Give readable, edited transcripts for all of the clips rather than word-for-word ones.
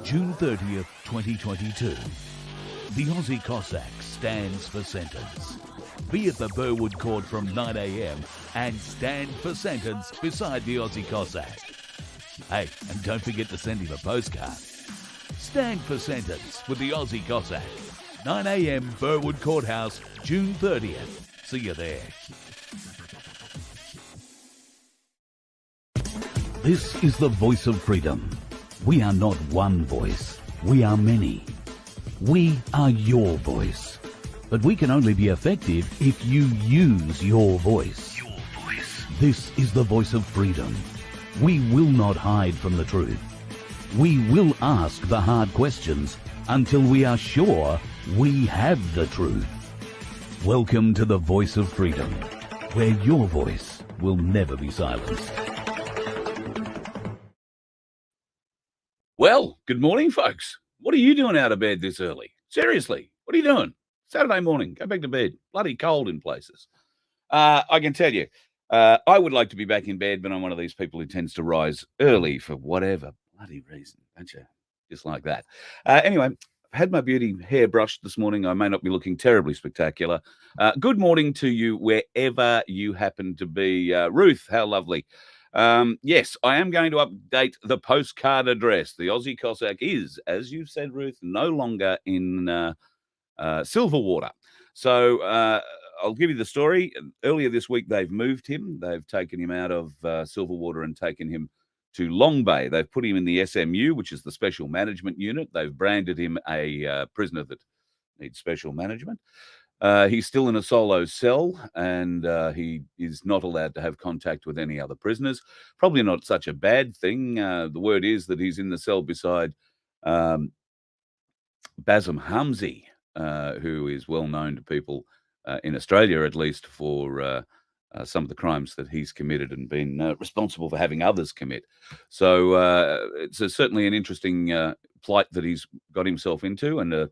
June 30th, 2022. The Aussie Cossack stands for sentence. Be at the Burwood Court from 9 a.m. and stand for sentence beside the Aussie Cossack. Hey, and don't forget to send him a postcard. Stand for sentence with the Aussie Cossack. 9 a.m. Burwood Courthouse, June 30th. See you there. This is the voice of freedom. We are not one voice. We are many. We are your voice. But we can only be effective if you use your voice. Your voice. This is the voice of freedom. We will not hide from the truth. We will ask the hard questions until we are sure we have the truth. Welcome to the voice of freedom, where your voice will never be silenced. Well, good morning, folks. What are you doing out of bed this early? Seriously, what are you doing? Saturday morning, go back to bed. Bloody cold in places. I can tell you, I would like to be back in bed, but I'm one of these people who tends to rise early for whatever bloody reason, don't you? Just like that. Anyway, I've had my beauty hair brushed this morning. I may not be looking terribly spectacular. Good morning to you wherever you happen to be. Ruth, how lovely. Yes, I am going to update the postcard address. The Aussie Cossack is, as you've said, Ruth, no longer in Silverwater. So I'll give you the story. Earlier this week, they've moved him. They've taken him out of Silverwater and taken him to Long Bay. They've put him in the SMU, which is the Special Management Unit. They've branded him a prisoner that needs special management. He's still in a solo cell, and he is not allowed to have contact with any other prisoners. Probably not such a bad thing. The word is that he's in the cell beside Bassem Hamzy, who is well known to people in Australia, at least, for some of the crimes that he's committed and been responsible for having others commit. So it's certainly an interesting plight that he's got himself into, and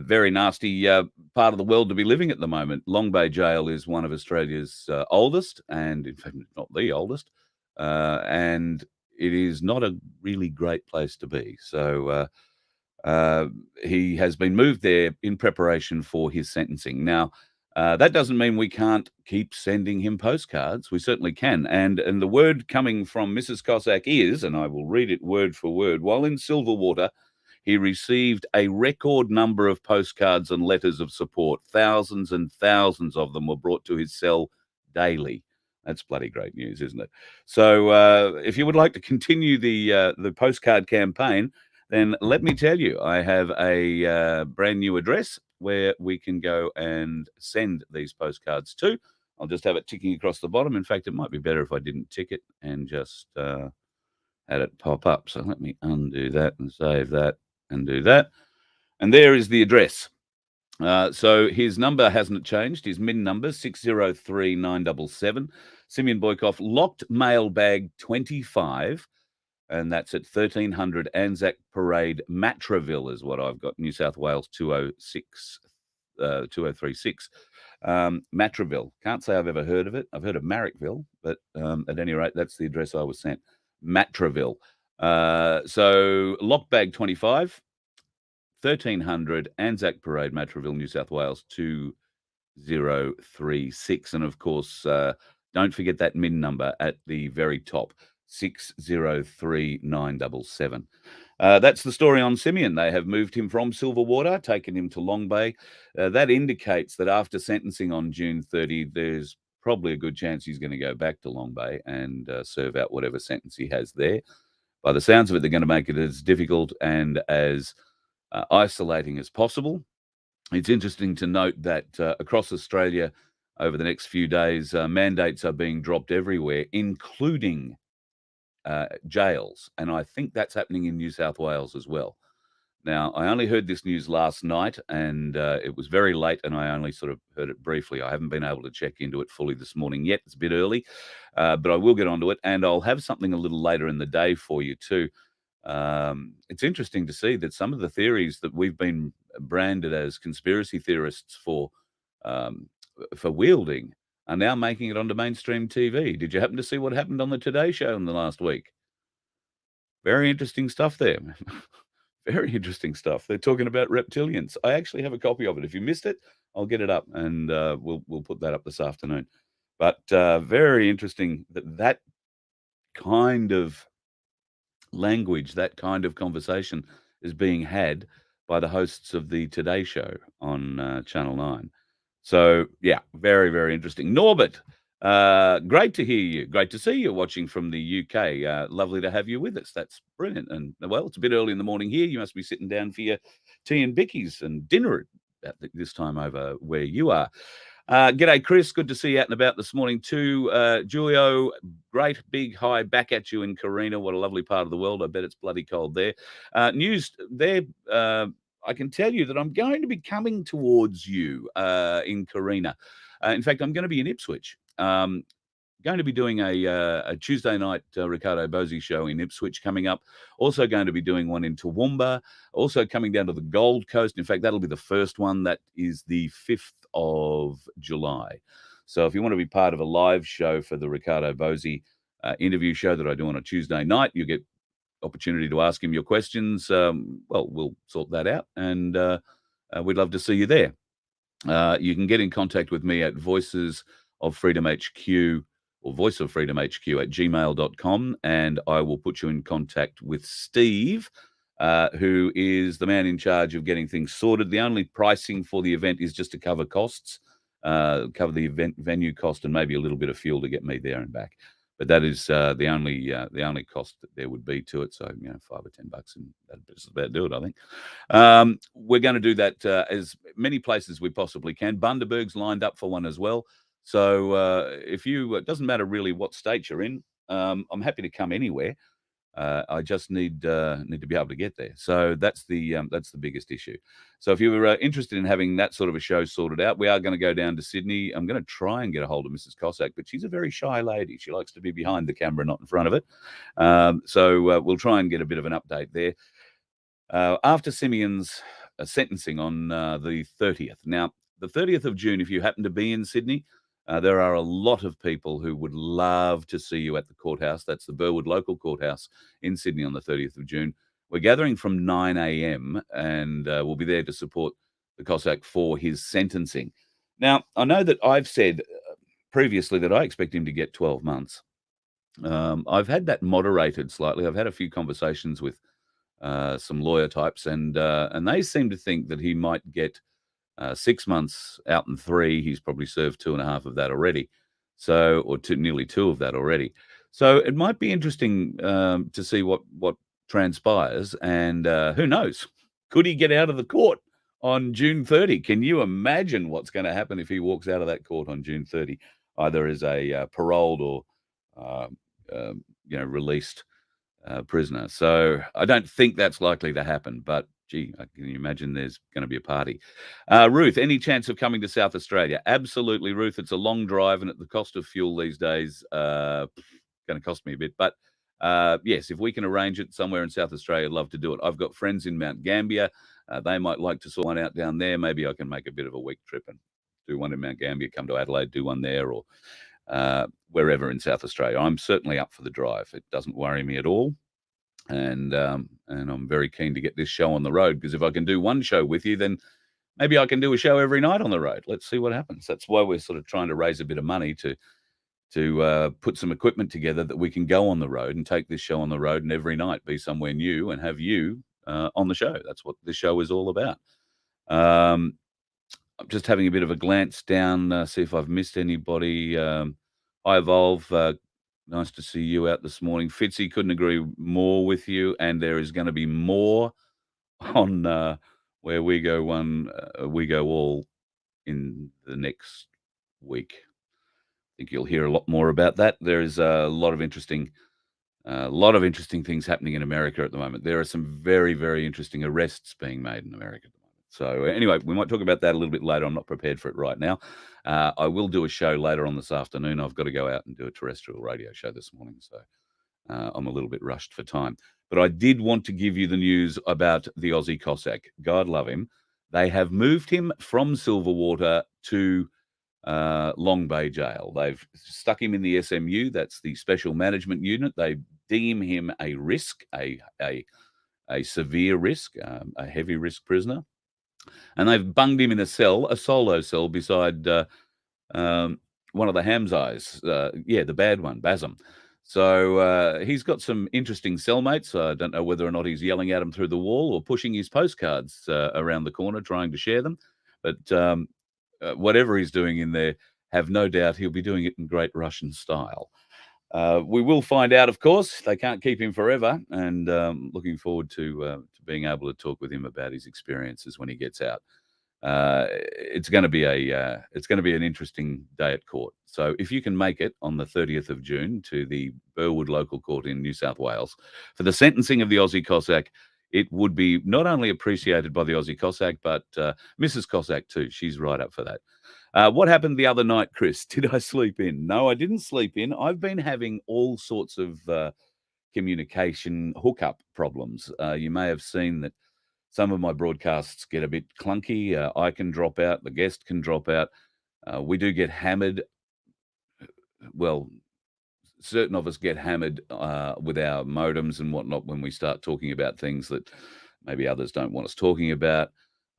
very nasty part of the world to be living at the moment. Long Bay Jail is one of Australia's oldest, and in fact, not the oldest, and it is not a really great place to be. So he has been moved there in preparation for his sentencing. Now, that doesn't mean we can't keep sending him postcards. We certainly can. And the word coming from Mrs. Cossack is, and I will read it word for word, while in Silverwater, he received a record number of postcards and letters of support. Thousands and thousands of them were brought to his cell daily. That's bloody great news, isn't it? So if you would like to continue the postcard campaign, then let me tell you, I have a brand new address where we can go and send these postcards to. I'll just have it ticking across the bottom. In fact, it might be better if I didn't tick it and just had it pop up. So let me undo that and save that and do that. And there is the address. So his number hasn't changed. His MIN number, 603977. Simeon Boykoff, locked mailbag 25. And that's at 1300 Anzac Parade, Matraville is what I've got. New South Wales 2036. Matraville. Can't say I've ever heard of it. I've heard of Marrickville, but at any rate, that's the address I was sent. Matraville. So locked bag 25, 1300 Anzac Parade, Matraville, New South Wales 2036. And of course, don't forget that MIN number at the very top. 603977. That's the story on Simeon. They have moved him from Silverwater, taken him to Long Bay. That indicates that after sentencing on June 30, there's probably a good chance he's going to go back to Long Bay and serve out whatever sentence he has there. By the sounds of it, they're going to make it as difficult and as isolating as possible. It's interesting to note that across Australia over the next few days, mandates are being dropped everywhere, including jails. And I think that's happening in New South Wales as well. Now, I only heard this news last night, and it was very late, and I only sort of heard it briefly. I haven't been able to check into it fully this morning yet. It's a bit early, but I will get onto it, and I'll have something a little later in the day for you too. It's interesting to see that some of the theories that we've been branded as conspiracy theorists for wielding are now making it onto mainstream TV. Did you happen to see what happened on the Today Show in the last week? Very interesting stuff there. Very interesting stuff. They're talking about reptilians. I actually have a copy of it. If you missed it, I'll get it up and we'll put that up this afternoon. But very interesting that kind of language, that kind of conversation is being had by the hosts of the Today Show on Channel 9. So, yeah, very, very interesting. Norbert, great to hear you. Great to see you watching from the UK. Lovely to have you with us. That's brilliant. And, well, it's a bit early in the morning here. You must be sitting down for your tea and bickies and dinner at this time over where you are. G'day, Chris. Good to see you out and about this morning too. Julio, great big hi back at you in Carina. What a lovely part of the world. I bet it's bloody cold there. News there. I can tell you that I'm going to be coming towards you in Carina. In fact, I'm going to be in Ipswich. Going to be doing a Tuesday night Ricardo Bosi show in Ipswich coming up. Also going to be doing one in Toowoomba. Also coming down to the Gold Coast. In fact, that'll be the first one. That is the 5th of July. So if you want to be part of a live show for the Ricardo Bosi interview show that I do on a Tuesday night, you get opportunity to ask him your questions. Well, we'll sort that out, and we'd love to see you there. You can get in contact with me at Voices of Freedom HQ or Voice of Freedom HQ at gmail.com, and I will put you in contact with Steve, who is the man in charge of getting things sorted. The only pricing for the event is just to cover costs, cover the event venue cost, and maybe a little bit of fuel to get me there and back. But that is the only cost that there would be to it. So, $5 or $10, and that'd just about do it, I think. We're going to do that as many places as we possibly can. Bundaberg's lined up for one as well. So if you, it doesn't matter really what state you're in. I'm happy to come anywhere. I just need to be able to get there. So that's the biggest issue. So if you were interested in having that sort of a show sorted out, we are going to go down to Sydney. I'm going to try and get a hold of Mrs. Cossack, but she's a very shy lady. She likes to be behind the camera, not in front of it. So we'll try and get a bit of an update there. After Simeon's sentencing on the 30th. Now, the 30th of June, if you happen to be in Sydney, there are a lot of people who would love to see you at the courthouse. That's the Burwood Local Courthouse in Sydney on the 30th of June. We're gathering from 9 a.m. and we'll be there to support the Cossack for his sentencing. Now, I know that I've said previously that I expect him to get 12 months. I've had that moderated slightly. I've had a few conversations with some lawyer types, and they seem to think that he might get 6 months out and 3. He's probably served 2.5 of that already. So, or nearly 2 of that already. So it might be interesting to see what transpires. And who knows? Could he get out of the court on June 30? Can you imagine what's going to happen if he walks out of that court on June 30, either as a paroled or released prisoner? So I don't think that's likely to happen, but gee, can you imagine there's going to be a party? Ruth, any chance of coming to South Australia? Absolutely, Ruth. It's a long drive, and at the cost of fuel these days, going to cost me a bit. But yes, if we can arrange it somewhere in South Australia, I'd love to do it. I've got friends in Mount Gambier. They might like to sort one out down there. Maybe I can make a bit of a week trip and do one in Mount Gambier, come to Adelaide, do one there, or wherever in South Australia. I'm certainly up for the drive. It doesn't worry me at all. And I'm very keen to get this show on the road, because if I can do one show with you, then maybe I can do a show every night on the road. Let's see what happens. That's why we're sort of trying to raise a bit of money to put some equipment together that we can go on the road and take this show on the road, and every night be somewhere new and have you on the show. That's what this show is all about. I'm just having a bit of a glance down, see if I've missed anybody. Hi, Evolve. Nice to see you out this morning. Fitzy, couldn't agree more with you. And there is going to be more on Where We Go One, We Go All in the next week. I think you'll hear a lot more about that. There is a lot of interesting things happening in America at the moment. There are some very, very interesting arrests being made in America at the moment. So anyway, we might talk about that a little bit later. I'm not prepared for it right now. I will do a show later on this afternoon. I've got to go out and do a terrestrial radio show this morning, so I'm a little bit rushed for time. But I did want to give you the news about the Aussie Cossack. God love him. They have moved him from Silverwater to Long Bay Jail. They've stuck him in the SMU. That's the Special Management Unit. They deem him a risk, a a severe risk, a heavy risk prisoner, and they've bunged him in a solo cell beside um, one of the Hamzais. Yeah, the bad one, Basm. So he's got some interesting cellmates. I don't know whether or not he's yelling at them through the wall or pushing his postcards around the corner, trying to share them. But whatever he's doing in there, have no doubt he'll be doing it in great Russian style. We will find out, of course. They can't keep him forever, and looking forward to being able to talk with him about his experiences when he gets out. It's going to be an interesting day at court. So if you can make it on the 30th of June to the Burwood Local Court in New South Wales for the sentencing of the Aussie Cossack, it would be not only appreciated by the Aussie Cossack, but Mrs. Cossack too. She's right up for that. What happened the other night, Chris? Did I sleep in? No, I didn't sleep in. I've been having all sorts of communication hookup problems. You may have seen that some of my broadcasts get a bit clunky. I can drop out, the guest can drop out. We do get hammered. Well, certain of us get hammered with our modems and whatnot when we start talking about things that maybe others don't want us talking about.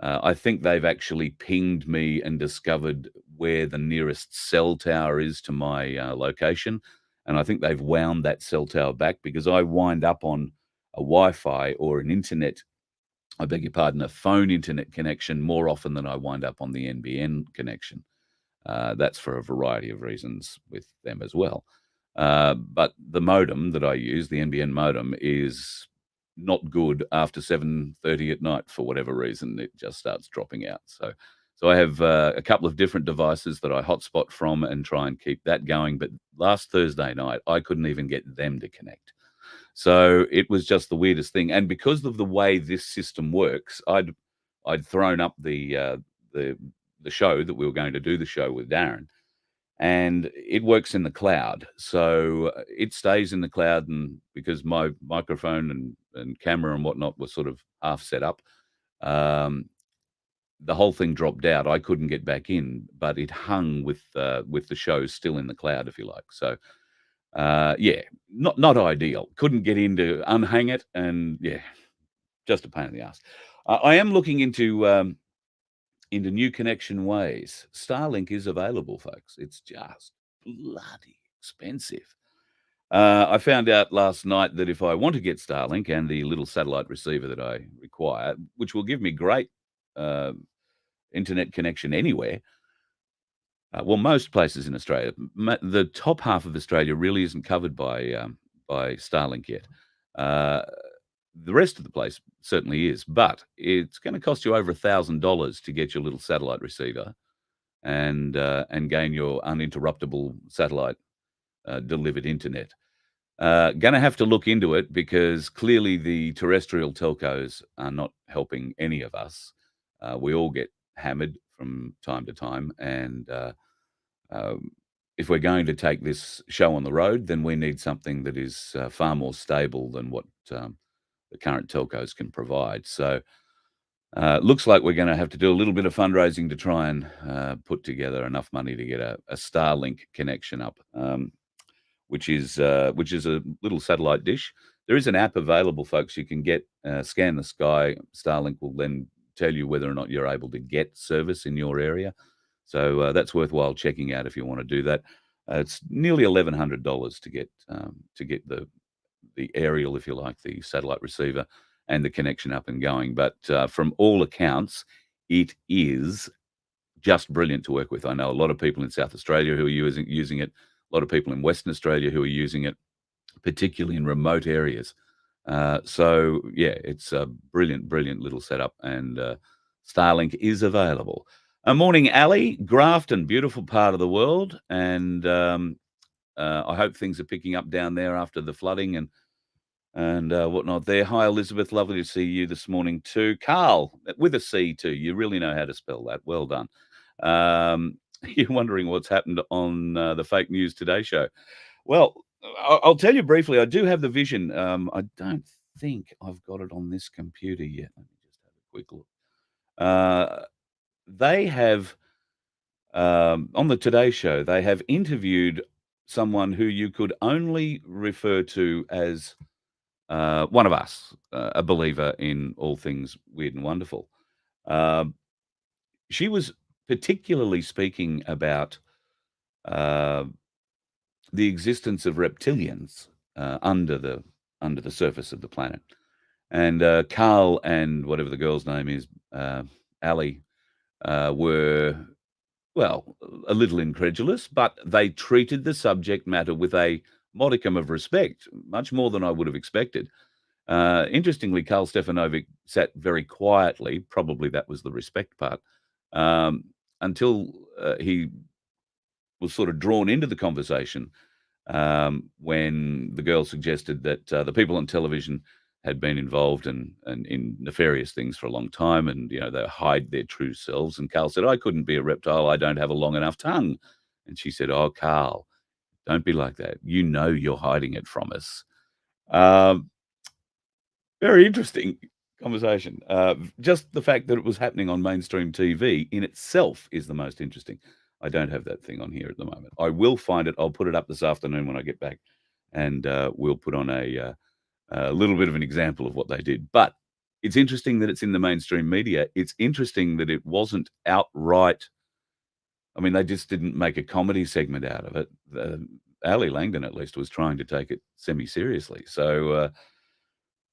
I think they've actually pinged me and discovered where the nearest cell tower is to my location. And I think they've wound that cell tower back because I wind up on a Wi-Fi or an internet, I beg your pardon, a phone internet connection more often than I wind up on the NBN connection. That's for a variety of reasons with them as well. But the modem that I use, the NBN modem, is not good after 7:30 at night for whatever reason. It just starts dropping out. So I have a couple of different devices that I hotspot from and try and keep that going. But last Thursday night, I couldn't even get them to connect. So it was just the weirdest thing. And because of the way this system works, I'd thrown up the show that we were going to do the show with Darren, and it works in the cloud. So it stays in the cloud, and because my microphone and camera and whatnot were sort of half set up, um, the whole thing dropped out. I couldn't get back in, but it hung with the show still in the cloud, if you like. So yeah, not ideal. Couldn't get in to unhang it, and yeah, just a pain in the ass. I am looking into new connection ways. Starlink is available, folks. It's just bloody expensive. I found out last night that if I want to get Starlink and the little satellite receiver that I require, which will give me great uh, internet connection anywhere, well, most places in Australia, the top half of Australia really isn't covered by Starlink yet. Uh, the rest of the place certainly is, but it's going to cost you over $1,000 to get your little satellite receiver and gain your uninterruptible satellite delivered internet. Going to have to look into it because clearly the terrestrial telcos are not helping any of us. We all get hammered from time to time, and if we're going to take this show on the road, then we need something that is far more stable than what the current telcos can provide. So looks like we're going to have to do a little bit of fundraising to try and put together enough money to get a Starlink connection up, which is a little satellite dish. There is an app available, folks. You can get scan the sky. Starlink will then tell you whether or not you're able to get service in your area. So that's worthwhile checking out if you want to do that. It's nearly $1,100 to get the aerial, if you like, the satellite receiver and the connection up and going. But from all accounts, it is just brilliant to work with. I know a lot of people in South Australia who are using it, a lot of people in Western Australia who are using it, particularly in remote areas. So yeah, it's a brilliant little setup, and Starlink is available. Morning, Ali, Grafton, beautiful part of the world, and I hope things are picking up down there after the flooding and whatnot there. Hi, Elizabeth. Lovely to see you this morning too. Carl, with a C too. You really know how to spell that. Well done. You're wondering what's happened on the Fake News Today show. Well, I'll tell you briefly. I do have the vision. I don't think I've got it on this computer yet. Let me just have a quick look. They have, on the Today show, they have interviewed someone who you could only refer to as one of us, a believer in all things weird and wonderful. Um, she was particularly speaking about uh, the existence of reptilians under the surface of the planet. And Carl and whatever the girl's name is, Ali, were, well, a little incredulous, but they treated the subject matter with a modicum of respect, much more than I would have expected. Interestingly, Karl Stefanovic sat very quietly, probably that was the respect part, um, until he was sort of drawn into the conversation when the girl suggested that the people on television had been involved in nefarious things for a long time, and they hide their true selves. And Carl said, "I couldn't be a reptile. I don't have a long enough tongue." And she said, "Oh, Carl, don't be like that. You know you're hiding it from us." Um, Very interesting conversation. Just the fact that it was happening on mainstream TV in itself is the most interesting. I don't have that thing on here at the moment. I will find it. I'll put it up this afternoon when I get back, and we'll put on a little bit of an example of what they did. But it's interesting that it's in the mainstream media. It's interesting that it wasn't outright. I mean, they just didn't make a comedy segment out of it. Ali Langdon, at least, was trying to take it semi-seriously. So I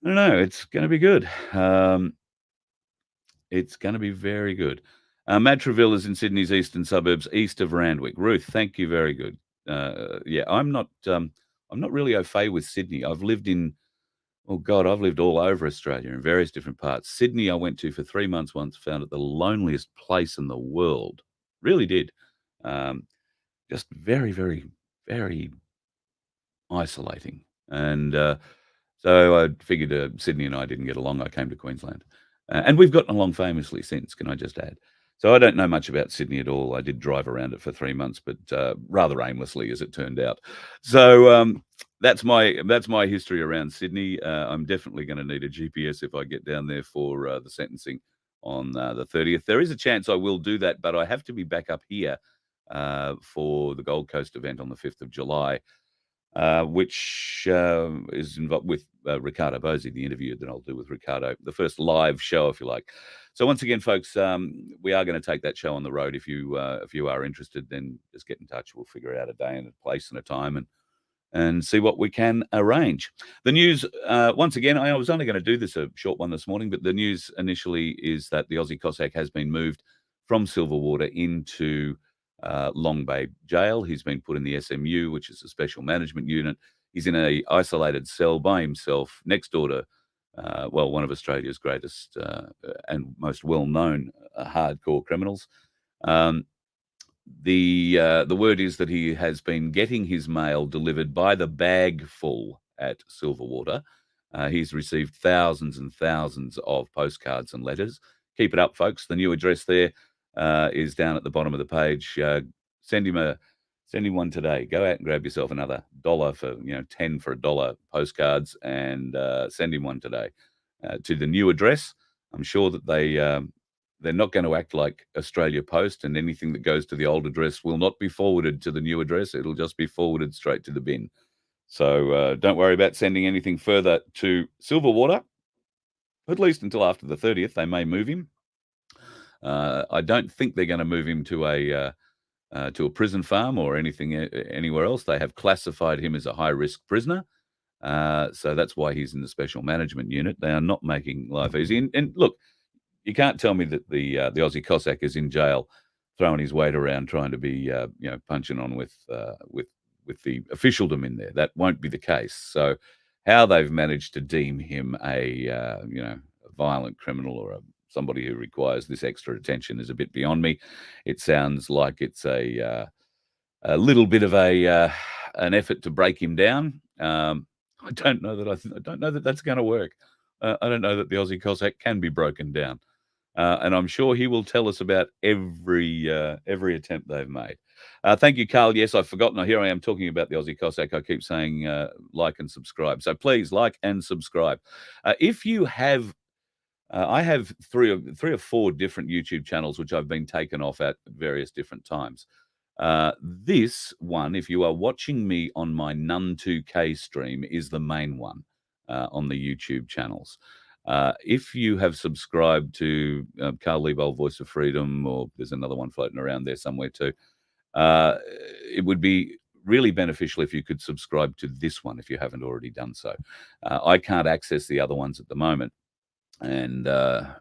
don't know. It's going to be good. It's going to be very good. Matraville is in Sydney's eastern suburbs, east of Randwick. Ruth, thank you. Very good. Yeah, I'm not really au fait with Sydney. I've lived in, oh God, I've lived all over Australia in various different parts. Sydney, I went to for 3 months once, found it the loneliest place in the world. Really did. Um, just very, very, very isolating. And so I figured Sydney and I didn't get along. I came to Queensland. And we've gotten along famously since, can I just add? So I don't know much about Sydney at all. I did drive around it for 3 months, but rather aimlessly, as it turned out. So that's my history around Sydney. I'm definitely going to need a GPS if I get down there for the sentencing on the 30th. There is a chance I will do that, but I have to be back up here for the Gold Coast event on the 5th of July, which is involved with Ricardo Bosi, the interview that I'll do with Ricardo, the first live show, if you like. So once again, folks, we are going to take that show on the road. If you are interested, then just get in touch. We'll figure out a day and a place and a time, and see what we can arrange. The news, once again, I was only going to do this a short one this morning, but the news initially is that the Aussie Cossack has been moved from Silverwater into Long Bay Jail. He's been put in the SMU, which is a special management unit. He's in a isolated cell by himself next door to, one of Australia's greatest and most well-known hardcore criminals. Um, the word is that he has been getting his mail delivered by the bag full at Silverwater. He's received thousands and thousands of postcards and letters. Keep it up, folks. The new address there is down at the bottom of the page. Send him one today. Go out and grab yourself another dollar for 10 for a dollar postcards, and send him one today to the new address. I'm sure that they're not going to act like Australia Post, and anything that goes to the old address will not be forwarded to the new address. It'll just be forwarded straight to the bin. So don't worry about sending anything further to Silverwater, at least until after the 30th. They may move him. I don't think they're going to move him to a prison farm or anything anywhere else. They have classified him as a high-risk prisoner. So that's why he's in the special management unit. They are not making life easy. And look, you can't tell me that the Aussie Cossack is in jail, throwing his weight around, trying to be punching on with the officialdom in there. That won't be the case. So how they've managed to deem him a violent criminal or somebody who requires this extra attention is a bit beyond me. It sounds like it's a little bit of an effort to break him down. I don't know that I don't know that that's going to work. I don't know that the Aussie Cossack can be broken down. And I'm sure he will tell us about every attempt they've made. Thank you, Carl. Yes, I've forgotten. Here I am talking about the Aussie Cossack. I keep saying like and subscribe. So please like and subscribe. If you have, I have three or four different YouTube channels which I've been taken off at various different times. This one, if you are watching me on my Nun 2K stream, is the main one. on the YouTube channels. If you have subscribed to Carl Liebold, Voice of Freedom, or there's another one floating around there somewhere too, it would be really beneficial if you could subscribe to this one if you haven't already done so. I can't access the other ones at the moment, and I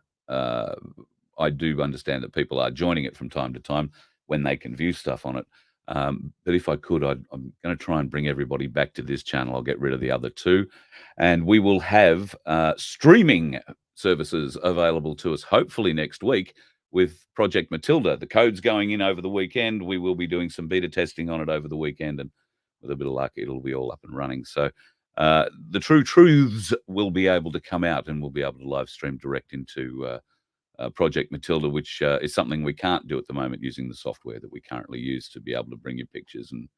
do understand that people are joining it from time to time when they can view stuff on it. But if I could, I'm going to try and bring everybody back to this channel. I'll get rid of the other two, and we will have streaming services available to us hopefully next week with Project Matilda. The code's going in over the weekend. We will be doing some beta testing on it over the weekend, and with a bit of luck, it'll be all up and running. So the true truths will be able to come out, and we'll be able to live stream direct into Project Matilda, which is something we can't do at the moment using the software that we currently use to be able to bring you pictures and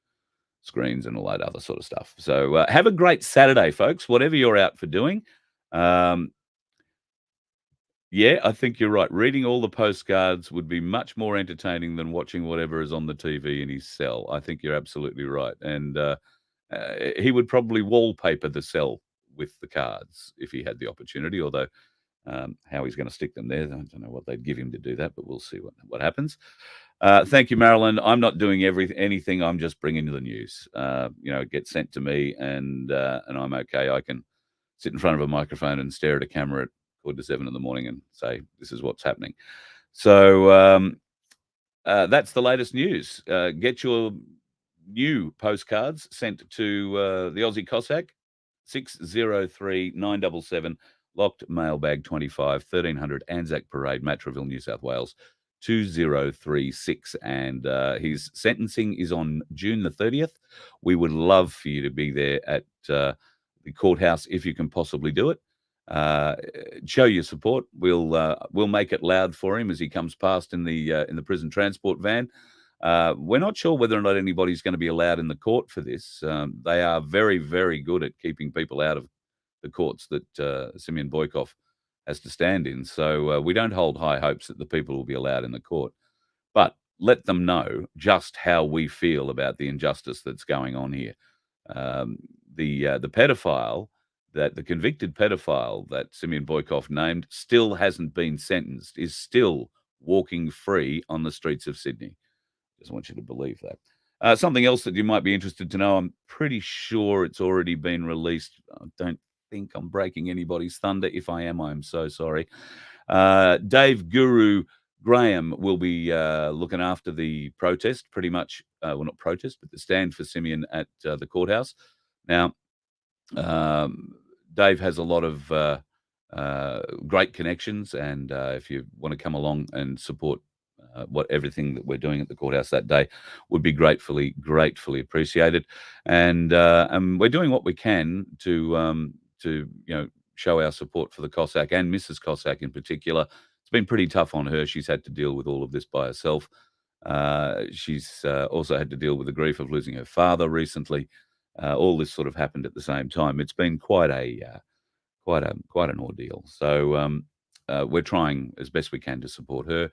screens and all that other sort of stuff. So have a great Saturday, folks, whatever you're out for doing. Yeah, I think you're right. Reading all the postcards would be much more entertaining than watching whatever is on the TV in his cell. I think you're absolutely right. And he would probably wallpaper the cell with the cards if he had the opportunity, although how he's going to stick them there, I don't know what they'd give him to do that, but we'll see what happens. Thank you, Marilyn. I'm not doing anything. I'm just bringing you the news. It gets sent to me, and I'm okay. I can sit in front of a microphone and stare at a camera at 4:45 in the morning and say, this is what's happening. So that's the latest news. Get your new postcards sent to the Aussie Cossack, 603 977, locked mailbag 25, 1300 Anzac Parade, Matraville, New South Wales, 2036. And his sentencing is on June the 30th. We would love for you to be there at the courthouse if you can possibly do it. Show your support. We'll make it loud for him as he comes past in the prison transport van. We're not sure whether or not anybody's going to be allowed in the court for this. They are very, very good at keeping people out of the courts that Simeon Boykov has to stand in. So we don't hold high hopes that the people will be allowed in the court. But let them know just how we feel about the injustice that's going on here. The pedophile, the convicted pedophile that Simeon Boykov named, still hasn't been sentenced, is still walking free on the streets of Sydney. Just want you to believe that. Something else that you might be interested to know, I'm pretty sure it's already been released. I don't think I'm breaking anybody's thunder. If I am, I'm so sorry. Dave Guru Graham will be looking after the protest, pretty much. Well, not protest, but the stand for Simeon at the courthouse. Now, Dave has a lot of great connections, and if you want to come along and support everything that we're doing at the courthouse that day, would be gratefully appreciated. And we're doing what we can to show our support for the Cossack and Mrs. Cossack in particular. It's been pretty tough on her. She's had to deal with all of this by herself. She's also had to deal with the grief of losing her father recently. All this sort of happened at the same time. It's been quite an ordeal. So we're trying as best we can to support her.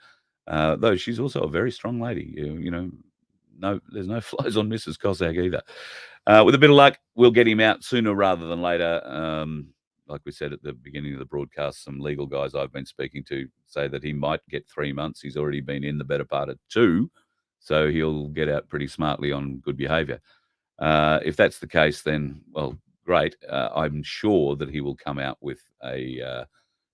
Though she's also a very strong lady. There's no flies on Mrs. Cossack either. With a bit of luck, we'll get him out sooner rather than later. Like we said at the beginning of the broadcast, some legal guys I've been speaking to say that he might get 3 months. He's already been in the better part of 2, so he'll get out pretty smartly on good behaviour. If that's the case, then, well, great. I'm sure that he will come out with a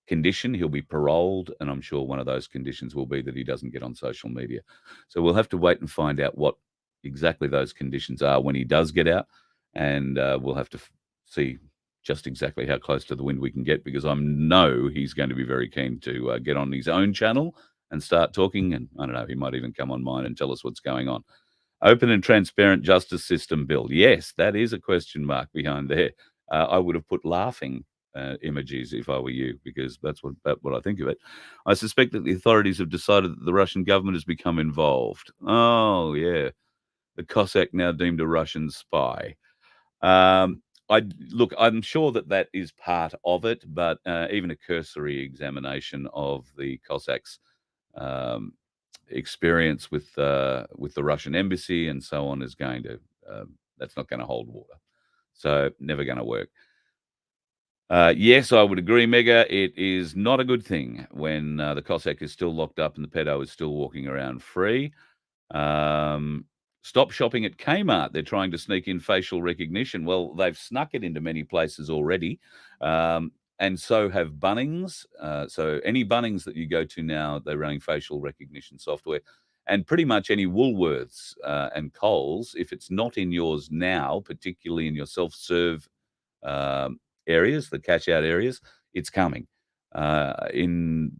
condition. He'll be paroled, and I'm sure one of those conditions will be that he doesn't get on social media. So we'll have to wait and find out what exactly those conditions are when he does get out, and we'll have to see just exactly how close to the wind we can get, because I know he's going to be very keen to get on his own channel and start talking, and I don't know, he might even come on mine and tell us what's going on. Open and transparent justice system bill. Yes, that is a question mark behind there. I would have put laughing emojis if I were you, because that's what I think of it. I suspect that the authorities have decided that the Russian government has become involved. Oh, yeah. The Cossack now deemed a Russian spy. I'm sure that is part of it, but even a cursory examination of the Cossacks' experience with the Russian embassy and so on is going to that's not going to hold water. So never going to work. Yes, I would agree, Mega. It is not a good thing when the Cossack is still locked up and the pedo is still walking around free. Um, Stop shopping at Kmart. They're trying to sneak in facial recognition. Well, they've snuck it into many places already. And so have Bunnings. So any Bunnings that you go to now, they're running facial recognition software. And pretty much any Woolworths and Coles, if it's not in yours now, particularly in your self-serve areas, the cash out areas, it's coming. I can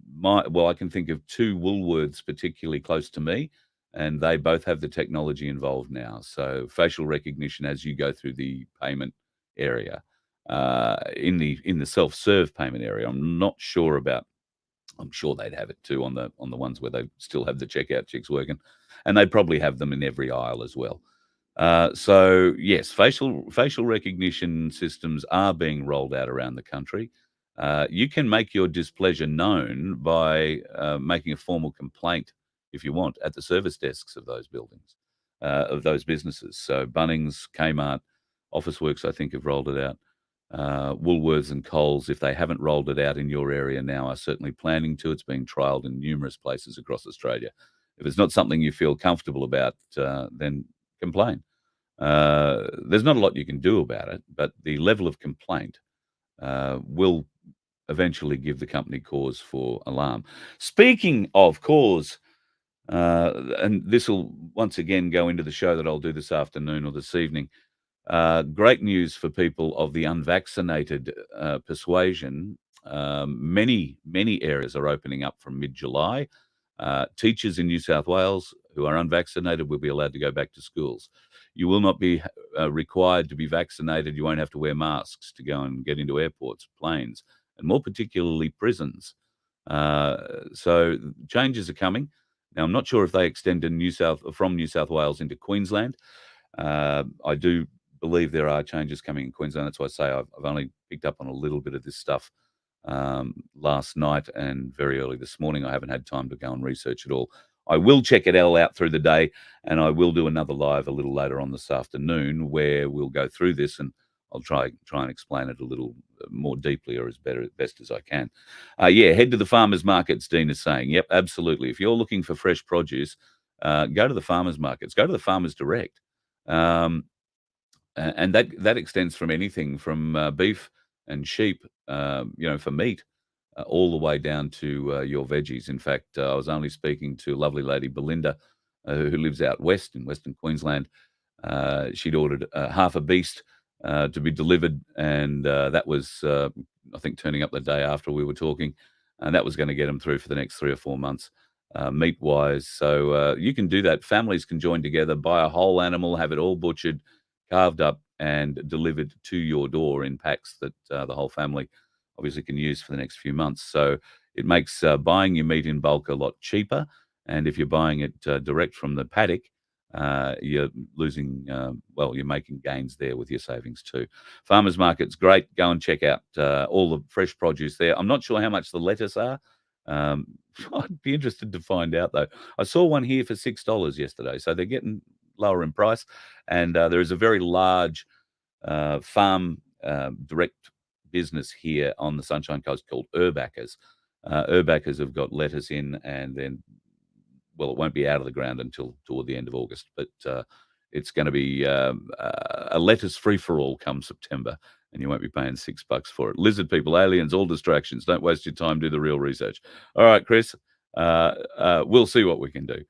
think of two Woolworths particularly close to me, and they both have the technology involved now. So facial recognition as you go through the payment area, in the self-serve payment area. I'm sure they'd have it too on the ones where they still have the checkout chicks working, and they'd probably have them in every aisle as well. So yes, facial recognition systems are being rolled out around the country. You can make your displeasure known by making a formal complaint, if you want, at the service desks of those buildings, of those businesses. So Bunnings, Kmart, Officeworks, I think, have rolled it out. Woolworths and Coles, if they haven't rolled it out in your area now, are certainly planning to. It's being trialled in numerous places across Australia. If it's not something you feel comfortable about, then complain. There's not a lot you can do about it, but the level of complaint will eventually give the company cause for alarm. Speaking of cause, and this will once again go into the show that I'll do this afternoon or this evening. Great news for people of the unvaccinated persuasion. Many areas are opening up from mid-July. Teachers in New South Wales who are unvaccinated will be allowed to go back to schools. You will not be required to be vaccinated. You won't have to wear masks to go and get into airports, planes, and more particularly prisons. So changes are coming. Now, I'm not sure if they extend to from New South Wales into Queensland. I do believe there are changes coming in Queensland. That's why I say I've only picked up on a little bit of this stuff last night and very early this morning. I haven't had time to go and research it all. I will check it all out through the day, and I will do another live a little later on this afternoon where we'll go through this, and I'll try and explain it a little more deeply or best as I can. Head to the farmers markets, Dean is saying. Yep, absolutely. If you're looking for fresh produce, go to the farmers markets. Go to the Farmers Direct. And that extends from anything from beef and sheep, for meat, all the way down to your veggies. In fact, I was only speaking to lovely lady Belinda, who lives out west in Western Queensland. She'd ordered half a beast to be delivered, and that was, I think, turning up the day after we were talking, and that was going to get them through for the next 3 or 4 months. Meat-wise, so you can do that. Families can join together, buy a whole animal, have it all butchered, carved up, and delivered to your door in packs that the whole family obviously can use for the next few months. So it makes buying your meat in bulk a lot cheaper, and if you're buying it direct from the paddock, you're losing, you're making gains there with your savings too. Farmers market's great. Go and check out all the fresh produce there. I'm not sure how much the lettuce are. I'd be interested to find out, though. I saw one here for $6 yesterday, so they're getting lower in price. And there is a very large farm direct business here on the Sunshine Coast called Urbackers. Urbackers have got lettuce in, and then, it won't be out of the ground until toward the end of August, but it's going to be a lettuce free-for-all come September, and you won't be paying $6 for it. Lizard people, aliens, all distractions. Don't waste your time. Do the real research. All right, Chris, we'll see what we can do.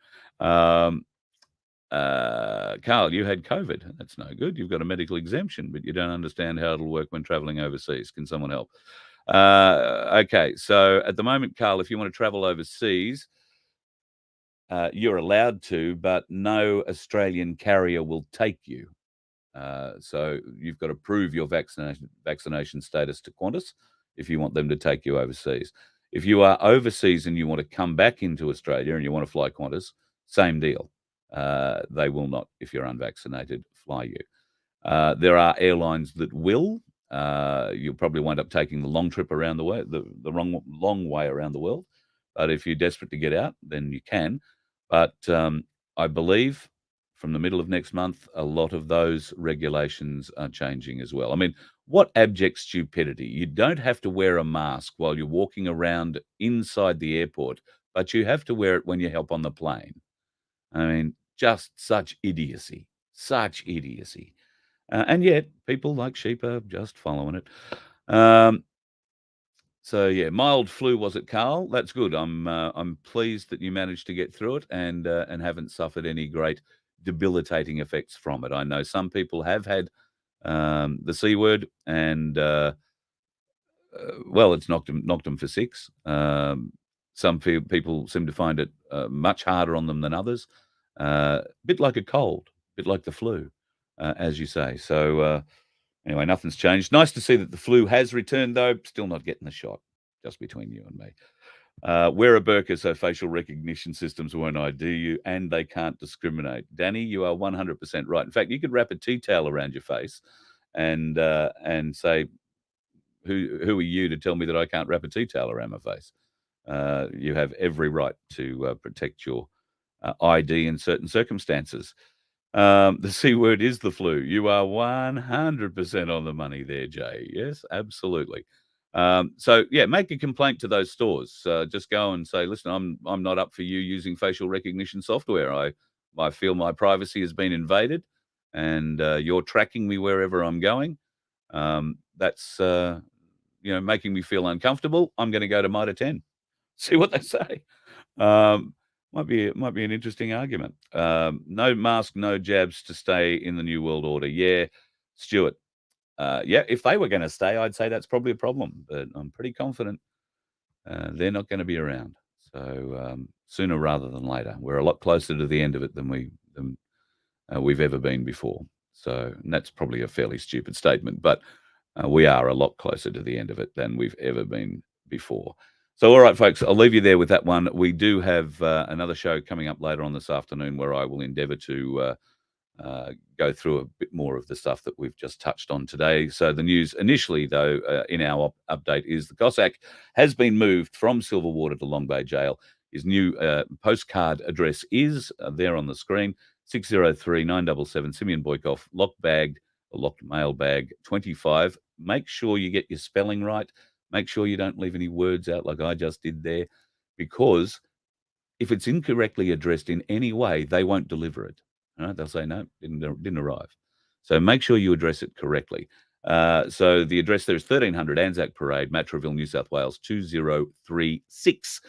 Carl, you had COVID. That's no good. You've got a medical exemption, but you don't understand how it'll work when traveling overseas. Can someone help? Okay, so at the moment, Carl, if you want to travel overseas, you're allowed to, but no Australian carrier will take you. So you've got to prove your vaccination status to Qantas if you want them to take you overseas. If you are overseas and you want to come back into Australia and you want to fly Qantas, same deal. They will not, if you're unvaccinated, fly you. There are airlines that will. You'll probably wind up taking the long trip around the way, the long way around the world. But if you're desperate to get out, then you can. But I believe from the middle of next month, a lot of those regulations are changing as well. I mean, what abject stupidity. You don't have to wear a mask while you're walking around inside the airport, but you have to wear it when you hop on the plane. I mean, just such idiocy, such idiocy. And yet, people like sheep are just following it. So yeah, mild flu was it, Carl? That's good. I'm pleased that you managed to get through it and haven't suffered any great debilitating effects from it. I know some people have had the C word, and well, it's knocked them for six. Some people seem to find it much harder on them than others. A bit like a cold, bit like the flu, as you say. So anyway, nothing's changed. Nice to see that the flu has returned, though. Still not getting the shot, just between you and me. Wear a burqa so facial recognition systems won't ID you, and they can't discriminate. Danny, you are 100% right. In fact, you could wrap a tea towel around your face and say, who are you to tell me that I can't wrap a tea towel around my face? You have every right to protect your ID in certain circumstances. The C word is the flu. You are 100% on the money there, Jay. Yes, absolutely. So yeah, make a complaint to those stores. Just go and say, listen, I'm not up for you using facial recognition software. I feel my privacy has been invaded, and you're tracking me wherever I'm going. That's making me feel uncomfortable. I'm going to go to Mitre 10. See what they say. Might be an interesting argument. No mask, no jabs to stay in the New World Order. Yeah, Stuart. Yeah, if they were going to stay, I'd say that's probably a problem. But I'm pretty confident they're not going to be around. So sooner rather than later, we're a lot closer to the end of it than we've ever been before. So and that's probably a fairly stupid statement, but we are a lot closer to the end of it than we've ever been before. So, all right, folks, I'll leave you there with that one. We do have another show coming up later on this afternoon where I will endeavour to go through a bit more of the stuff that we've just touched on today. So the news initially, though, in our update is the Cossack has been moved from Silverwater to Long Bay Jail. His new postcard address is there on the screen, 603 977 Simeon Boykoff, locked mail bag 25. Make sure you get your spelling right. Make sure you don't leave any words out like I just did there, because if it's incorrectly addressed in any way, they won't deliver it. All right? They'll say, no, didn't arrive. So make sure you address it correctly. So the address there is 1300 Anzac Parade, Matraville, New South Wales, 2036.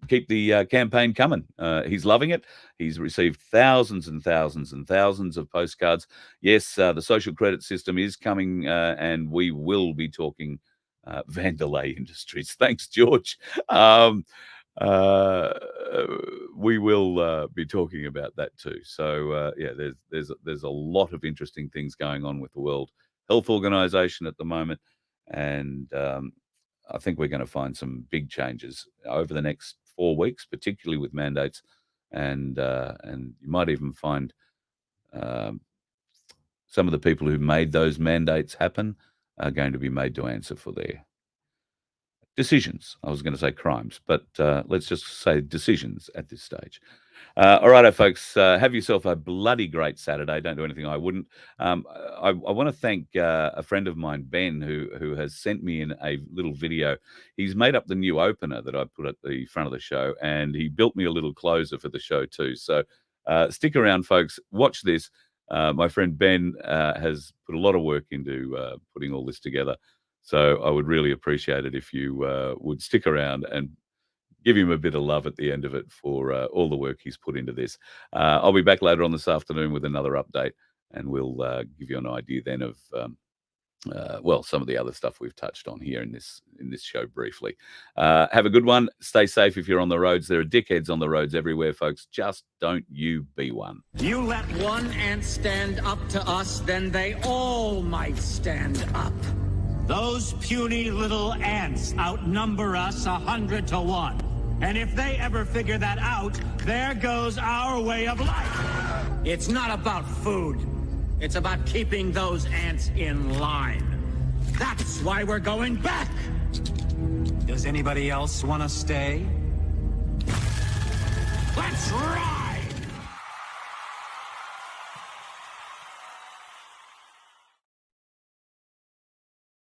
Keep the campaign coming. He's loving it. He's received thousands and thousands and thousands of postcards. Yes, the social credit system is coming, and we will be talking Vandelay Industries. Thanks, George. We will be talking about that too. So yeah, there's a lot of interesting things going on with the World Health Organization at the moment, and I think we're going to find some big changes over the next 4 weeks, particularly with mandates, and you might even find some of the people who made those mandates happen are going to be made to answer for their decisions. I was going to say crimes, but let's just say decisions at this stage. All right, folks, have yourself a bloody great Saturday. Don't do anything I wouldn't. I want to thank a friend of mine, Ben, who has sent me in a little video. He's made up the new opener that I put at the front of the show, and he built me a little closer for the show too. So stick around, folks. Watch this. My friend Ben has put a lot of work into putting all this together. So I would really appreciate it if you would stick around and give him a bit of love at the end of it for all the work he's put into this. I'll be back later on this afternoon with another update, and we'll give you an idea then of some of the other stuff we've touched on here in this show briefly. Have a good one. Stay safe if you're on the roads. There are dickheads on the roads everywhere, folks. Just don't you be one. You let one ant stand up to us, then they all might stand up. Those puny little ants outnumber us 100 to 1. And if they ever figure that out, there goes our way of life. It's not about food. It's about keeping those ants in line. That's why we're going back. Does anybody else want to stay? Let's rock!